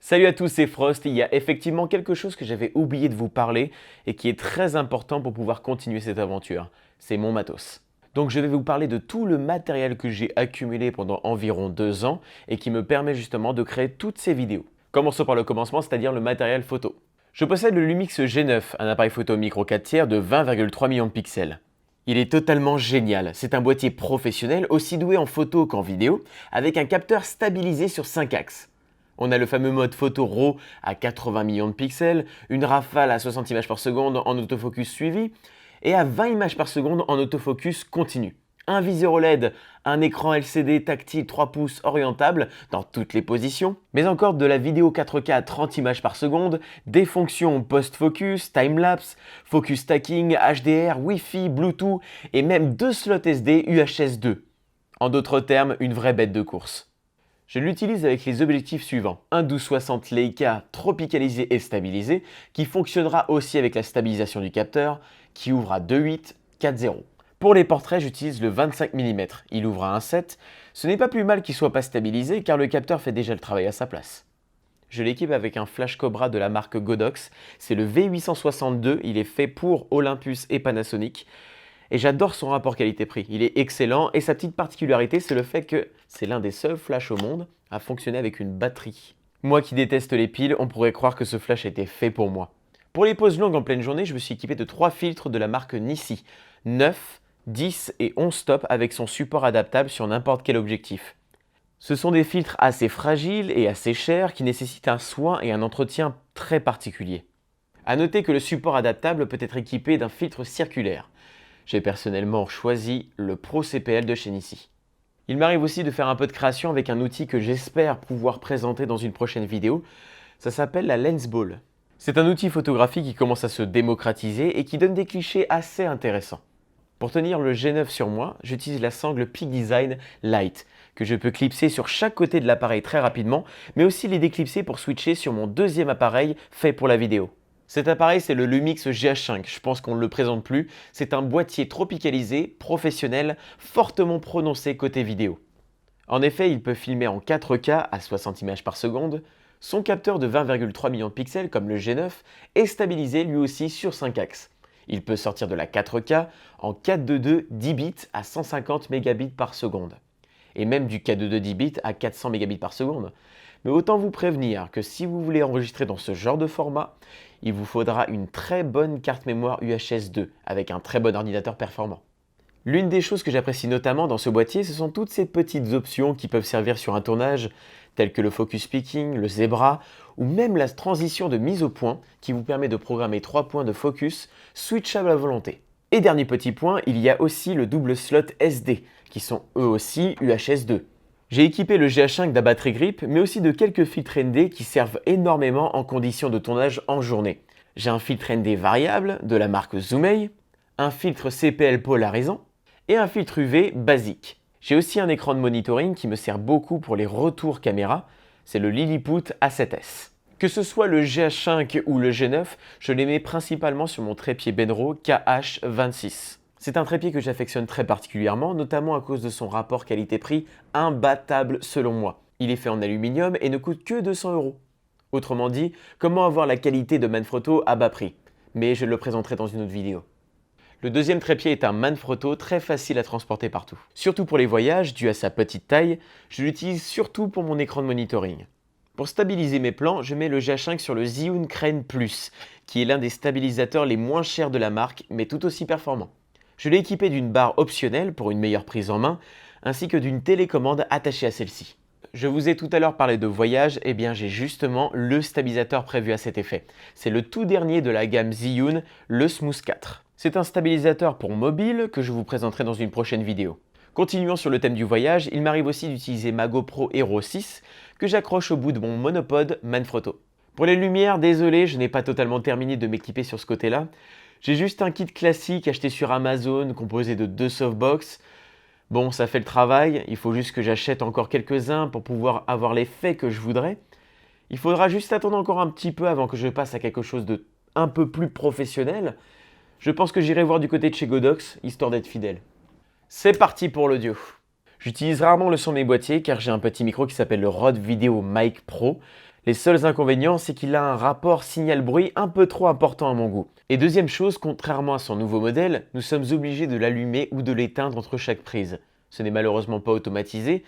Salut à tous, c'est Frost. Il y a effectivement quelque chose que j'avais oublié de vous parler et qui est très important pour pouvoir continuer cette aventure. C'est mon matos. Donc je vais vous parler de tout le matériel que j'ai accumulé pendant environ 2 ans et qui me permet justement de créer toutes ces vidéos. Commençons par le commencement, c'est-à-dire le matériel photo. Je possède le Lumix G9, un appareil photo micro 4 tiers de 20,3 millions de pixels. Il est totalement génial. C'est un boîtier professionnel aussi doué en photo qu'en vidéo, avec un capteur stabilisé sur 5 axes. On a le fameux mode photo RAW à 80 millions de pixels, une rafale à 60 images par seconde en autofocus suivi et à 20 images par seconde en autofocus continu. Un viseur OLED, un écran LCD tactile 3 pouces orientable dans toutes les positions, mais encore de la vidéo 4K à 30 images par seconde, des fonctions post-focus, time-lapse, focus stacking, HDR, Wi-Fi, Bluetooth et même 2 slots SD UHS 2. En d'autres termes, une vraie bête de course. Je l'utilise avec les objectifs suivants. Un 12-60 Leica tropicalisé et stabilisé, qui fonctionnera aussi avec la stabilisation du capteur, qui ouvre à 2.8, 4.0. Pour les portraits, j'utilise le 25 mm. Il ouvre à 1.7. Ce n'est pas plus mal qu'il ne soit pas stabilisé, car le capteur fait déjà le travail à sa place. Je l'équipe avec un flash Cobra de la marque Godox. C'est le V862, il est fait pour Olympus et Panasonic. Et j'adore son rapport qualité-prix, il est excellent et sa petite particularité c'est le fait que c'est l'un des seuls flashs au monde à fonctionner avec une batterie. Moi qui déteste les piles, on pourrait croire que ce flash était fait pour moi. Pour les poses longues en pleine journée, je me suis équipé de 3 filtres de la marque Nissi, 9, 10 et 11 stop avec son support adaptable sur n'importe quel objectif. Ce sont des filtres assez fragiles et assez chers qui nécessitent un soin et un entretien très particuliers. A noter que le support adaptable peut être équipé d'un filtre circulaire. J'ai personnellement choisi le Pro CPL de chez Nissi. Il m'arrive aussi de faire un peu de création avec un outil que j'espère pouvoir présenter dans une prochaine vidéo. Ça s'appelle la Lensball. C'est un outil photographique qui commence à se démocratiser et qui donne des clichés assez intéressants. Pour tenir le G9 sur moi, j'utilise la sangle Peak Design Light, que je peux clipser sur chaque côté de l'appareil très rapidement, mais aussi les déclipser pour switcher sur mon deuxième appareil fait pour la vidéo. Cet appareil, c'est le Lumix GH5, je pense qu'on ne le présente plus. C'est un boîtier tropicalisé, professionnel, fortement prononcé côté vidéo. En effet, il peut filmer en 4K à 60 images par seconde. Son capteur de 20,3 millions de pixels, comme le G9, est stabilisé lui aussi sur 5 axes. Il peut sortir de la 4K en 422 10 bits à 150 mégabits par seconde. Et même du 422 10 bits à 400 mégabits par seconde. Mais autant vous prévenir que si vous voulez enregistrer dans ce genre de format, il vous faudra une très bonne carte mémoire UHS 2 avec un très bon ordinateur performant. L'une des choses que j'apprécie notamment dans ce boîtier, ce sont toutes ces petites options qui peuvent servir sur un tournage, telles que le focus peaking, le zebra, ou même la transition de mise au point qui vous permet de programmer 3 points de focus switchables à volonté. Et dernier petit point, il y a aussi le double slot SD, qui sont eux aussi UHS 2. J'ai équipé le GH5 d'un batterie grip, mais aussi de quelques filtres ND qui servent énormément en conditions de tournage en journée. J'ai un filtre ND variable de la marque Zoomei, un filtre CPL polarisant et un filtre UV basique. J'ai aussi un écran de monitoring qui me sert beaucoup pour les retours caméra, c'est le Lilliput A7S. Que ce soit le GH5 ou le G9, je les mets principalement sur mon trépied Benro KH26. C'est un trépied que j'affectionne très particulièrement, notamment à cause de son rapport qualité-prix imbattable selon moi. Il est fait en aluminium et ne coûte que 200 €. Autrement dit, comment avoir la qualité de Manfrotto à bas prix. Mais je le présenterai dans une autre vidéo. Le deuxième trépied est un Manfrotto très facile à transporter partout. Surtout pour les voyages, dû à sa petite taille, je l'utilise surtout pour mon écran de monitoring. Pour stabiliser mes plans, je mets le GH5 sur le Zhiyun Crane Plus, qui est l'un des stabilisateurs les moins chers de la marque, mais tout aussi performant. Je l'ai équipé d'une barre optionnelle pour une meilleure prise en main, ainsi que d'une télécommande attachée à celle-ci. Je vous ai tout à l'heure parlé de voyage, et bien j'ai justement le stabilisateur prévu à cet effet. C'est le tout dernier de la gamme Zhiyun, le Smooth 4. C'est un stabilisateur pour mobile que je vous présenterai dans une prochaine vidéo. Continuons sur le thème du voyage, il m'arrive aussi d'utiliser ma GoPro Hero 6 que j'accroche au bout de mon monopode Manfrotto. Pour les lumières, désolé, je n'ai pas totalement terminé de m'équiper sur ce côté-là. J'ai juste un kit classique acheté sur Amazon composé de 2 softbox. Bon, ça fait le travail, il faut juste que j'achète encore quelques-uns pour pouvoir avoir l'effet que je voudrais. Il faudra juste attendre encore un petit peu avant que je passe à quelque chose de un peu plus professionnel. Je pense que j'irai voir du côté de chez Godox, histoire d'être fidèle. C'est parti pour l'audio. J'utilise rarement le son de mes boîtiers car j'ai un petit micro qui s'appelle le Rode Video Mic Pro. Les seuls inconvénients, c'est qu'il a un rapport signal-bruit un peu trop important à mon goût. Et deuxième chose, contrairement à son nouveau modèle, nous sommes obligés de l'allumer ou de l'éteindre entre chaque prise. Ce n'est malheureusement pas automatisé.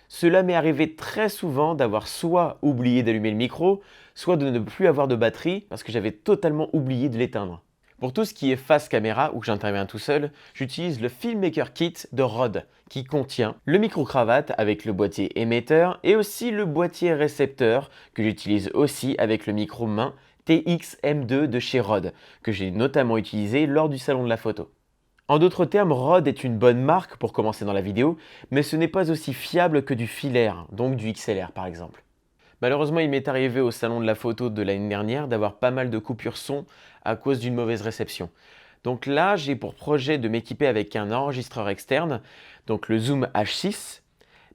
Cela m'est arrivé très souvent d'avoir soit oublié d'allumer le micro, soit de ne plus avoir de batterie parce que j'avais totalement oublié de l'éteindre. Pour tout ce qui est face caméra où j'interviens tout seul, j'utilise le Filmmaker Kit de Rode qui contient le micro-cravate avec le boîtier émetteur et aussi le boîtier récepteur que j'utilise aussi avec le micro main TX-M2 de chez Rode que j'ai notamment utilisé lors du salon de la photo. En d'autres termes, Rode est une bonne marque pour commencer dans la vidéo, mais ce n'est pas aussi fiable que du filaire, donc du XLR par exemple. Malheureusement, il m'est arrivé au salon de la photo de l'année dernière d'avoir pas mal de coupures son à cause d'une mauvaise réception. Donc là, j'ai pour projet de m'équiper avec un enregistreur externe, donc le Zoom H6,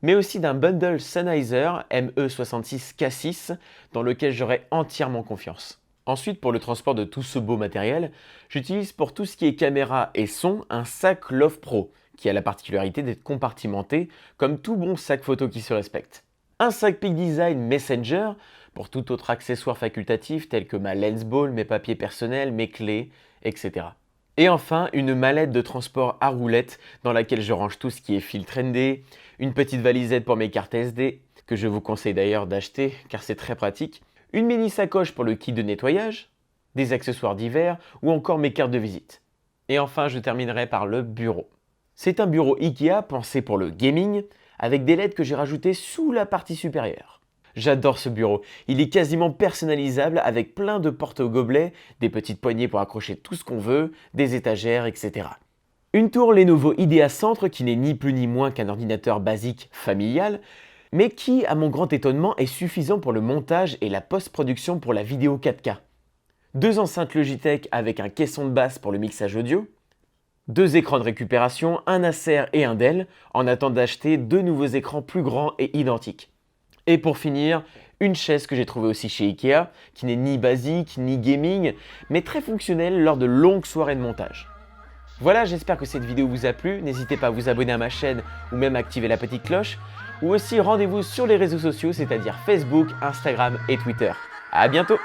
mais aussi d'un bundle Sennheiser ME66K6 dans lequel j'aurai entièrement confiance. Ensuite, pour le transport de tout ce beau matériel, j'utilise pour tout ce qui est caméra et son un sac Love Pro qui a la particularité d'être compartimenté comme tout bon sac photo qui se respecte. Un sac Peak Design Messenger pour tout autre accessoire facultatif tel que ma lens ball, mes papiers personnels, mes clés, etc. Et enfin, une mallette de transport à roulettes dans laquelle je range tout ce qui est filtre ND, une petite valisette pour mes cartes SD, que je vous conseille d'ailleurs d'acheter car c'est très pratique, une mini sacoche pour le kit de nettoyage, des accessoires divers ou encore mes cartes de visite. Et enfin, je terminerai par le bureau. C'est un bureau IKEA pensé pour le gaming, avec des LED que j'ai rajoutés sous la partie supérieure. J'adore ce bureau, il est quasiment personnalisable avec plein de portes au gobelet, des petites poignées pour accrocher tout ce qu'on veut, des étagères, etc. Une tour Lenovo IDEA Centre qui n'est ni plus ni moins qu'un ordinateur basique familial, mais qui, à mon grand étonnement, est suffisant pour le montage et la post-production pour la vidéo 4K. 2 enceintes Logitech avec un caisson de basse pour le mixage audio, 2 écrans de récupération, un Acer et un Dell, en attendant d'acheter 2 nouveaux écrans plus grands et identiques. Et pour finir, une chaise que j'ai trouvée aussi chez Ikea, qui n'est ni basique ni gaming, mais très fonctionnelle lors de longues soirées de montage. Voilà, j'espère que cette vidéo vous a plu, n'hésitez pas à vous abonner à ma chaîne ou même à activer la petite cloche, ou aussi rendez-vous sur les réseaux sociaux, c'est-à-dire Facebook, Instagram et Twitter. À bientôt!